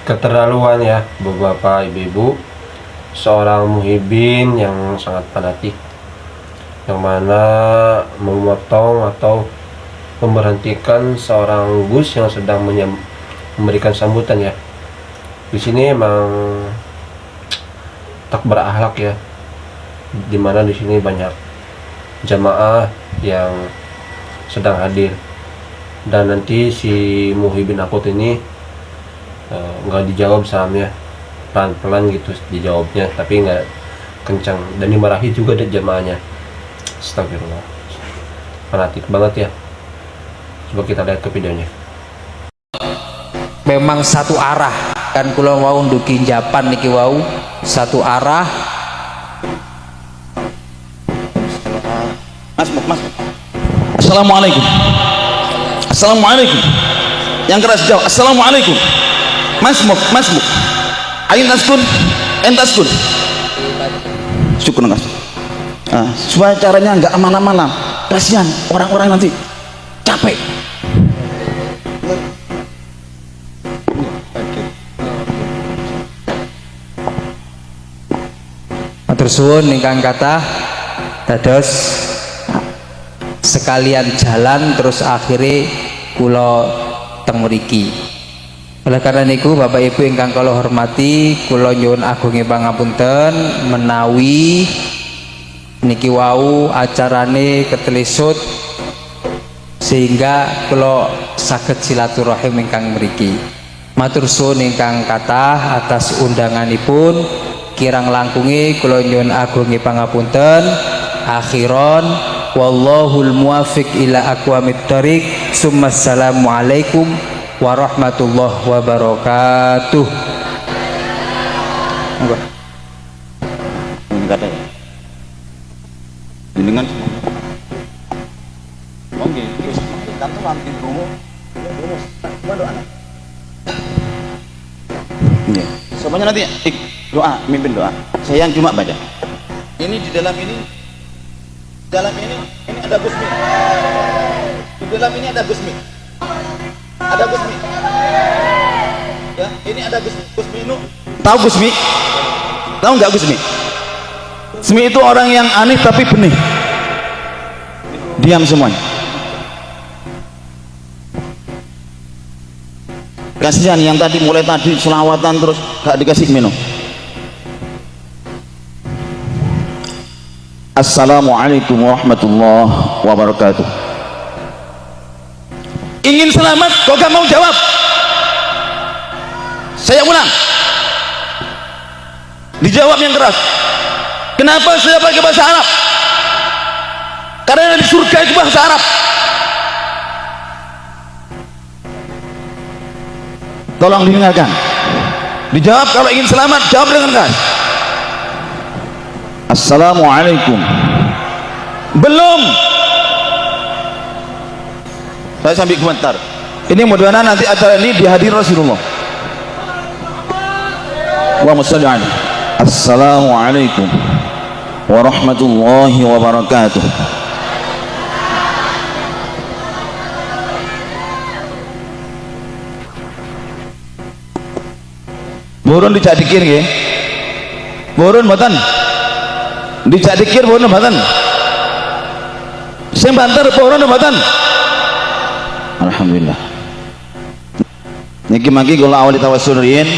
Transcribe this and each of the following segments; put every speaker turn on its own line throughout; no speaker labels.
Keterlaluan ya beberapa ibu-ibu, seorang muhibin yang sangat fanatik, yang mana memotong atau memberhentikan seorang Gus yang sedang memberikan sambutan ya. Di sini emang tak berakhlak ya, dimana di sini banyak jamaah yang sedang hadir, dan nanti si muhibin akut ini nggak dijawab salamnya, pelan-pelan gitu dijawabnya, tapi nggak kencang, dan dimarahi juga ada jamaahnya. Astagfirullah, fanatik banget ya. Coba kita lihat ke videonya.
Memang satu arah kan, kula wau ndugi Japan niki wau satu arah.
Mas. Assalamualaikum. Assalamualaikum. Yang keras jawab assalamualaikum. Masmuk. Ain taskun, entaskun. Syukur mas. Supaya caranya nggak aman-aman. Kasihan orang-orang nanti capek.
Matur suwun ingkang kathah dados sekalian jalan terus akhirnya kula teng mriki. Oleh karena niku Bapak Ibu ingkang kula hormati, kula nyuwun agunging pangapunten menawi niki wau acarane ketelisut sehingga kula saged silaturahim ingkang mriki. Matur suwun ingkang kathah atas undanganipun, kirang langkungi kula nyuwun agunging pangapunten. Akhiron wallahul muwafiq ila aqwamit thoriq. Assalamualaikum warahmatullahi wabarakatuh.
Katanya dengan oke kan tuh nanti dulu ya semuanya nanti doa, mimpin doa, saya yang cuma baca ini. Di dalam ini ada Gusmi, di dalam ini ada Gusmi, ya ini ada Gusmi Inu. Tahu Gusmi? Tahu nggak Gusmi? Gusmi itu orang yang aneh tapi benih, diam semuanya. Kasihan yang tadi mulai tadi selawatan terus gak dikasih minum. Assalamualaikum warahmatullahi wabarakatuh. Ingin selamat kok gak mau jawab? Saya ulang, dijawab yang keras. Kenapa saya pakai bahasa Arab? Karena di surga itu bahasa Arab. Tolong didengarkan, dijawab. Kalau ingin selamat jawab dengan keras. Assalamualaikum. Belum. Saya sambil komentar. Ini mudah-mudahan nanti acara ini dihadiri Rasulullah. Allahumma shalli alaihi. Assalamualaikum warahmatullahi wabarakatuh. Burun dijak dikir nggih. Burun mboten. Dijak dikir burun mboten. Sing banter burun mboten. Alhamdulillah. Niki mangki kula awali tawassul riyin.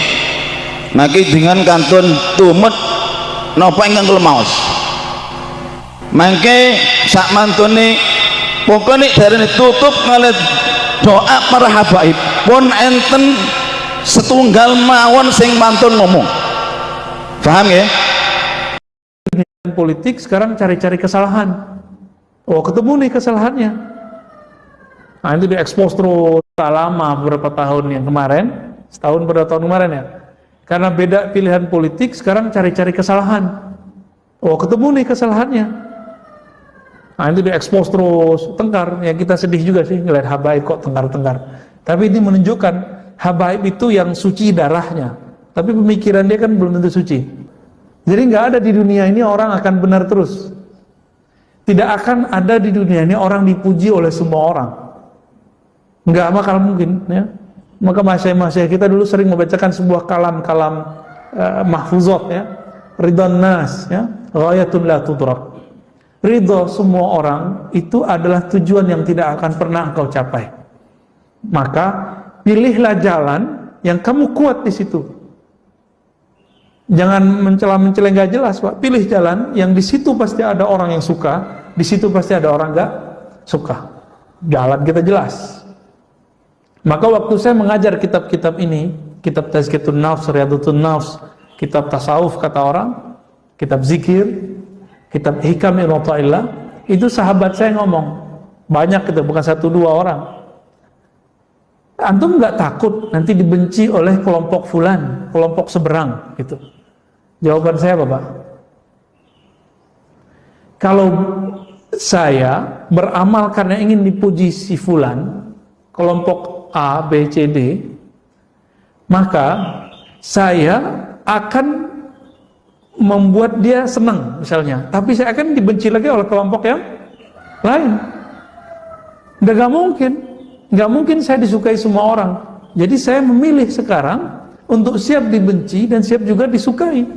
Mangki dengan kantun tumut napa ingkang kula maos. Mangke sak mantune pokoke darane tutup kalih doa para habaib. Pun enten setunggal mawon sing mantun ngomong. Paham ya?
Politik sekarang cari-cari kesalahan. Oh, ketemu nih kesalahannya. Nah, itu diekspos terus lama beberapa tahun yang kemarin, setahun berapa tahun kemarin ya. Karena beda pilihan politik, sekarang cari-cari kesalahan. Oh, ketemu nih kesalahannya. Nah, itu diekspos terus, tengkar. Ya kita sedih juga sih ngeliat habaib kok tengkar-tengkar. Tapi ini menunjukkan habaib itu yang suci darahnya, tapi pemikiran dia kan belum tentu suci. Jadi nggak ada di dunia ini orang akan benar terus. Tidak akan ada di dunia ini orang dipuji oleh semua orang. Nggak bakal mungkin ya. Maka masyayikh kita dulu sering membacakan sebuah kalam-kalam mahfuzat ya. Ridwan nas ya, ghayatun la tudrak. Ridho semua orang itu adalah tujuan yang tidak akan pernah engkau capai. Maka pilihlah jalan yang kamu kuat di situ. Jangan mencela-mencela nggak jelas, Pak. Pilih jalan yang di situ pasti ada orang yang suka, di situ pasti ada orang nggak suka. Jalan kita jelas. Maka waktu saya mengajar kitab-kitab ini, kitab Tazkiyatun Nafs, Riyadhutun Nafs, kitab tasawuf kata orang, kitab zikir, kitab Hikam Irota'illah, itu sahabat saya ngomong, banyak itu, bukan 1-2 orang. Antum nggak takut nanti dibenci oleh kelompok fulan, kelompok seberang gitu? Jawaban saya apa, Pak? Kalau saya beramal karena ingin dipuji si fulan, kelompok A, B, C, D, maka saya akan membuat dia senang misalnya, tapi saya akan dibenci lagi oleh kelompok yang lain. Nggak mungkin saya disukai semua orang. Jadi saya memilih sekarang untuk siap dibenci dan siap juga disukai.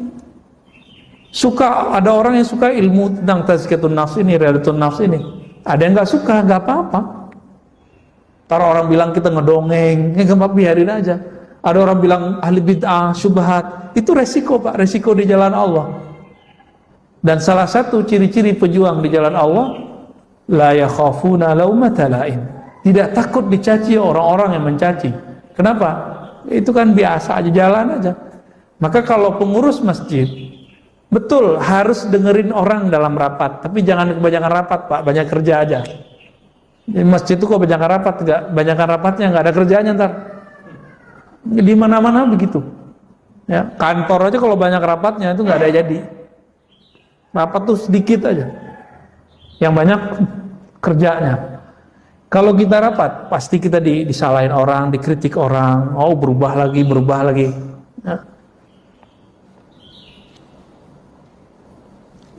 Suka, ada orang yang suka ilmu tentang Tazkiyatun Nafs ini, Riyadhutun Nafs ini, ada yang nggak suka, nggak apa-apa. Ntar orang bilang kita ngedongeng, nggak apa-apa, biarin aja. Ada orang bilang ahli bid'ah, syubhat, itu resiko, Pak, resiko di jalan Allah. Dan salah satu ciri-ciri pejuang di jalan Allah, la yakhafuna laumata laim, tidak takut dicaci orang-orang yang mencaci. Kenapa? Itu kan biasa aja, jalan aja. Maka kalau pengurus masjid, betul harus dengerin orang dalam rapat, tapi jangan kebanyakan rapat, Pak, banyak kerja aja. Di masjid itu kok banyakan rapat, enggak, banyakan rapatnya nggak ada kerjanya ntar. Di mana-mana begitu. Ya, kantor aja kalau banyak rapatnya itu nggak ada jadi. Rapat tuh sedikit aja. Yang banyak kerjanya. Kalau kita rapat, pasti kita disalahin orang, dikritik orang, oh berubah lagi. Ya.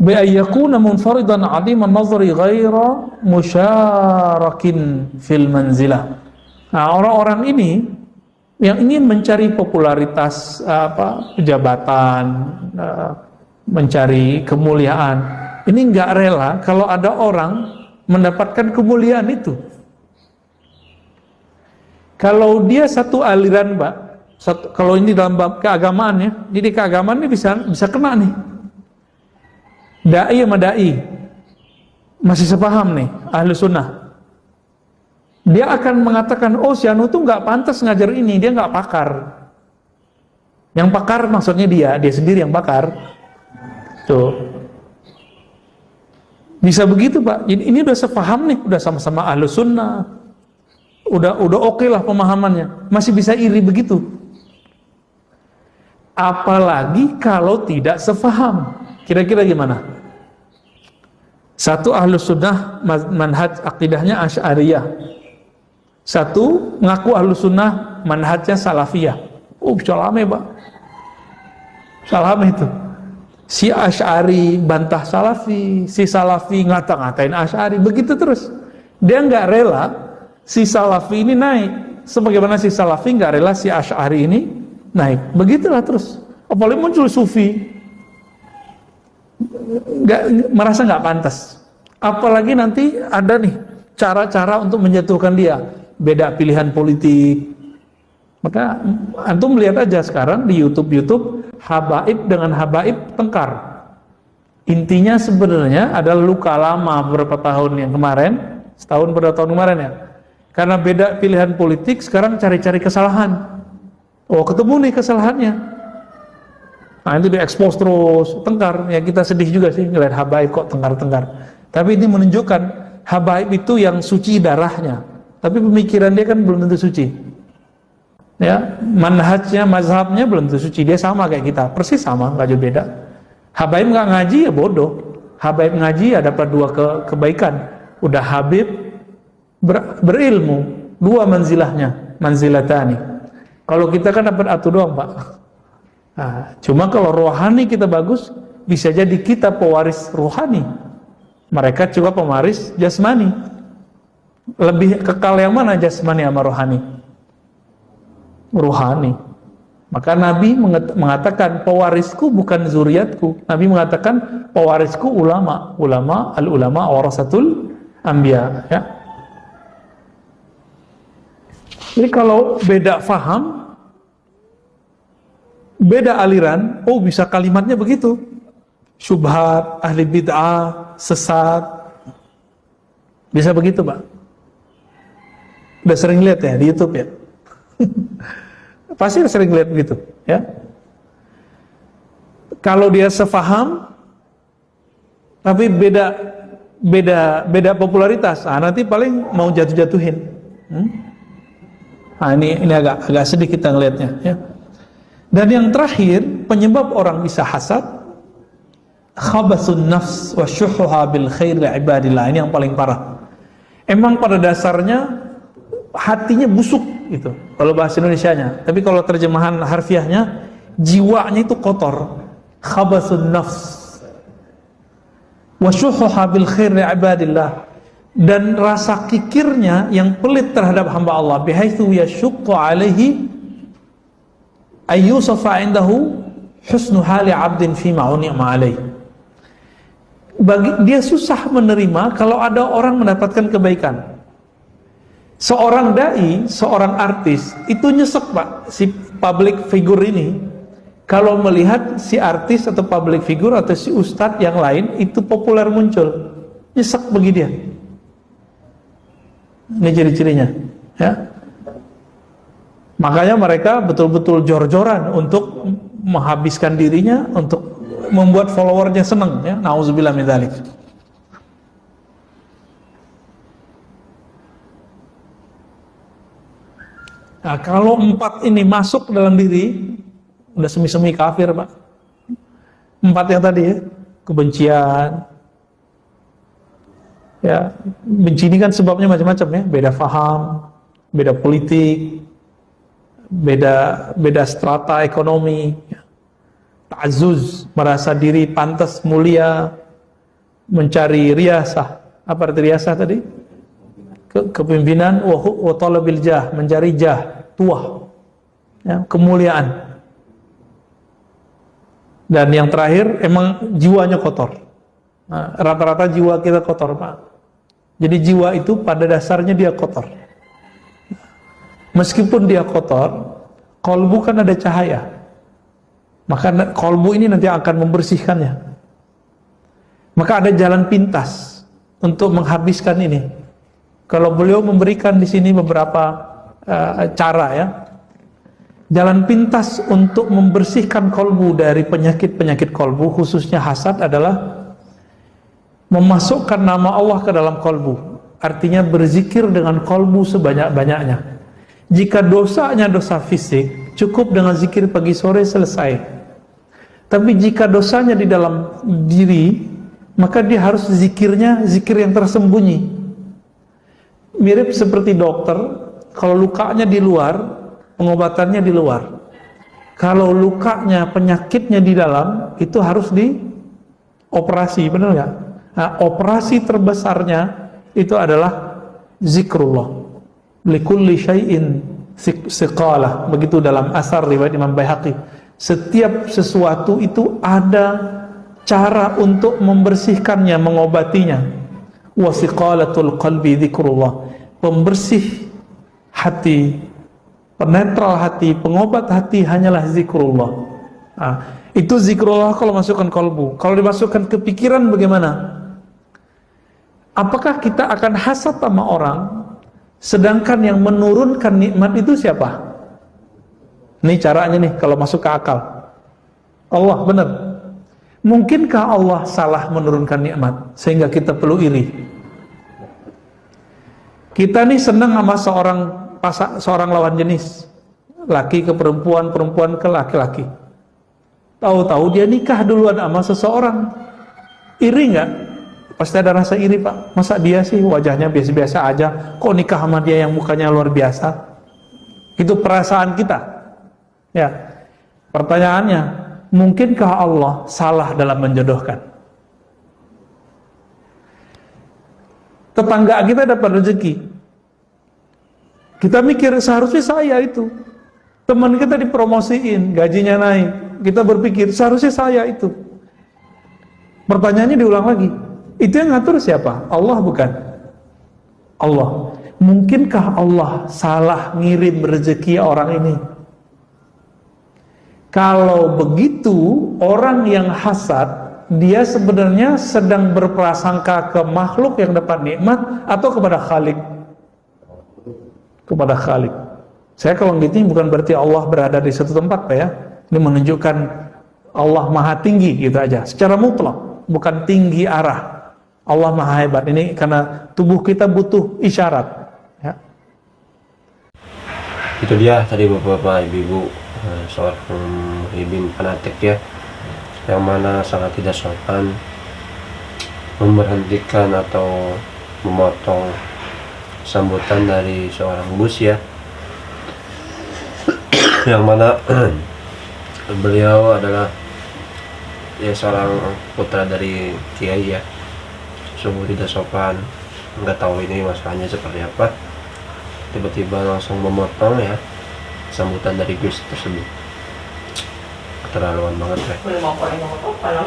Bi'ayyakuna munfaridan 'adiman nazari ghaira musyarakin fil manzilah. Nah, orang-orang ini yang ingin mencari popularitas, jabatan, mencari kemuliaan, ini nggak rela kalau ada orang mendapatkan kemuliaan itu. Kalau dia satu aliran, Pak, kalau ini dalam bab keagamaan ya, jadi keagamaan ini bisa kena nih. Dai sama dai masih sepaham nih, ahli sunnah. Dia akan mengatakan, oh si Anu tuh nggak pantas ngajar ini, dia nggak pakar. Yang pakar maksudnya dia sendiri yang pakar. Tuh. Bisa begitu, Pak. Ini udah sepaham nih, udah sama-sama ahli sunnah. Udah oke lah pemahamannya. Masih bisa iri begitu. Apalagi kalau tidak sepaham. Kira-kira gimana? Satu ahli sunnah manhaj akidahnya Asy'ariyah. Satu mengaku ahlu sunnah manhajnya salafiyah. Salame, Pak. Salame itu. Si Asy'ari bantah salafi, si salafi ngata-ngatain Asy'ari, begitu terus. Dia nggak rela si salafi ini naik, sebagaimana si salafi nggak rela si Asy'ari ini naik. Begitulah terus. Apalagi muncul sufi, merasa nggak pantas. Apalagi nanti ada nih cara-cara untuk menjatuhkan dia. Beda pilihan politik. Maka antum lihat aja sekarang di YouTube habaib dengan habaib tengkar. Intinya sebenarnya adalah luka lama beberapa tahun yang kemarin, setahun beberapa tahun kemarin ya. Karena beda pilihan politik, sekarang cari-cari kesalahan. Oh, ketemu nih kesalahannya. Nah, itu diekspos terus, tengkar. Ya kita sedih juga sih ngeliat habaib kok tengkar-tengkar. Tapi ini menunjukkan habaib itu yang suci darahnya. Tapi pemikiran dia kan belum tentu suci. Ya, manhajnya, mazhabnya belum tentu suci. Dia sama kayak kita, persis sama, nggak jauh beda. Habaib nggak ngaji ya bodoh. Habaib ngaji ya dapat dua kebaikan. Udah habib berilmu, dua manzilahnya, manzilatani. Kalau kita kan dapat satu doang, Pak. Nah, cuma kalau rohani kita bagus, bisa jadi kita pewaris rohani. Mereka juga pewaris jasmani. Lebih kekal yang mana jasmani sama rohani? Ruhani. Maka Nabi mengatakan pewarisku bukan zuriatku. Nabi mengatakan pewarisku ulama. Al-ulama warasatul anbiya, ya. Jadi kalau beda faham, beda aliran, oh bisa kalimatnya begitu. Syubhat, ahli bid'ah, sesat. Bisa begitu, Pak. Udah sering lihat ya di YouTube ya. Pasti sering lihat begitu, ya. Kalau dia sefaham tapi beda popularitas, nanti paling mau jatuh-jatuhin. Nah, ini agak sedih kita ngelihatnya, ya. Dan yang terakhir, penyebab orang bisa hasad, khabasun nafs wa syuhuha bil khair li ibadillah. Ini yang paling parah. Emang pada dasarnya hatinya busuk gitu, kalau bahasa Indonesianya. Tapi kalau terjemahan harfiahnya, jiwanya itu kotor. Khabasun nafs wa syuhuha bil khair li ibadillah. Dan rasa kikirnya yang pelit terhadap hamba Allah, bihaitsu yashuqqu alaihi ayyusafa indahu husnu hali 'abdin fi ma'unima alaihi. Dia susah menerima kalau ada orang mendapatkan kebaikan. Seorang dai, seorang artis itu nyesek, Pak, si public figure ini kalau melihat si artis atau public figure atau si ustadz yang lain itu populer muncul, nyesek bagi dia. Ini ciri-cirinya, ya. Makanya mereka betul-betul jor-joran untuk menghabiskan dirinya untuk membuat followernya senang, ya. Nauzubillah min dzalik. Nah, kalau 4 ini masuk dalam diri, udah semi-semi kafir, Pak. 4 yang tadi, ya. Kebencian, ya, benci ini kan sebabnya macam-macam, ya. Beda faham, beda politik, beda strata ekonomi, ya. Ta'azzuz, merasa diri pantas, mulia, mencari riasah. Apa arti riasah tadi? Kepemimpinan, wa talabil jah, mencari jah, tuah, ya, kemuliaan. Dan yang terakhir, emang jiwanya kotor. Nah, rata-rata jiwa kita kotor, Pak. Jadi jiwa itu pada dasarnya dia kotor. Meskipun dia kotor, kolbu kan ada cahaya. Maka kolbu ini nanti akan membersihkannya. Maka ada jalan pintas untuk menghabiskan ini. Kalau beliau memberikan di sini beberapa cara, ya. Jalan pintas untuk membersihkan kolbu dari penyakit-penyakit kolbu, khususnya hasad, adalah memasukkan nama Allah ke dalam kolbu. Artinya berzikir dengan kolbu sebanyak-banyaknya. Jika dosanya dosa fisik, cukup dengan zikir pagi sore selesai. Tapi jika dosanya di dalam diri, maka dia harus zikirnya zikir yang tersembunyi. Mirip seperti dokter, kalau lukanya di luar, pengobatannya di luar. Kalau lukanya, penyakitnya di dalam, itu harus dioperasi, benar nggak? Nah, operasi terbesarnya itu adalah zikrullah. Likulli syai'in siqalah. Begitu dalam asar riwayat Imam Baihaqi. Setiap sesuatu itu ada cara untuk membersihkannya, mengobatinya. Wasiqalatul qalbi zikrullah. Pembersih hati, penetral hati, pengobat hati hanyalah zikrullah. Nah, itu zikrullah kalau masukkan kolbu. Kalau dimasukkan ke pikiran bagaimana? Apakah kita akan hasad sama orang, sedangkan yang menurunkan nikmat itu siapa? Ini caranya nih kalau masuk ke akal. Allah, benar. Mungkinkah Allah salah menurunkan nikmat sehingga kita perlu iri? Kita nih senang sama seorang lawan jenis, laki ke perempuan, perempuan ke laki-laki. Tahu-tahu dia nikah duluan sama seseorang. Iri nggak? Pasti ada rasa iri, Pak. Masa dia sih wajahnya biasa-biasa aja, kok nikah sama dia yang mukanya luar biasa? Itu perasaan kita. Ya. Pertanyaannya, mungkinkah Allah salah dalam menjodohkan? Tetangga kita dapat rezeki, kita mikir seharusnya saya itu. Teman kita dipromosiin, gajinya naik. Kita berpikir, seharusnya saya itu. Pertanyaannya diulang lagi. Itu yang ngatur siapa? Allah bukan? Allah. Mungkinkah Allah salah ngirim rezeki orang ini? Kalau begitu, orang yang hasad, dia sebenarnya sedang berprasangka ke makhluk yang dapat nikmat atau kepada Khalik? Kepada Khalik. Saya kalau gitu bukan berarti Allah berada di satu tempat, Pak ya. Ini menunjukkan Allah maha tinggi gitu aja. Secara mutlak, bukan tinggi arah. Allah maha hebat. Ini karena tubuh kita butuh isyarat. Ya.
Itu dia tadi bapak-bapak, ibu-ibu, seorang ibu fanatik ya, yang mana sangat tidak sopan memberhentikan atau memotong sambutan dari seorang Gus ya, yang mana beliau adalah ya seorang putra dari kiai ya. Sungguh tidak sopan, nggak tahu ini masalahnya seperti apa, tiba-tiba langsung memotong ya sambutan dari Gus tersebut. Keterlaluan banget ya.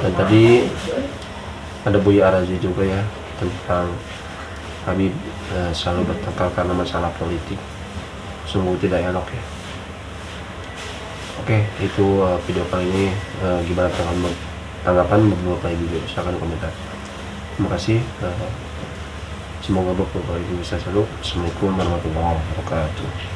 Dan tadi ada Buya Arazi juga ya, tentang Habib selalu bertengkar karena masalah politik. Sungguh tidak elok ya. Oke, itu video kali ini. Gimana tanggapan beberapa ibu? Silahkan komentar. Terima kasih. Semoga bapak ibu bisa selalu. Assalamualaikum warahmatullahi wabarakatuh.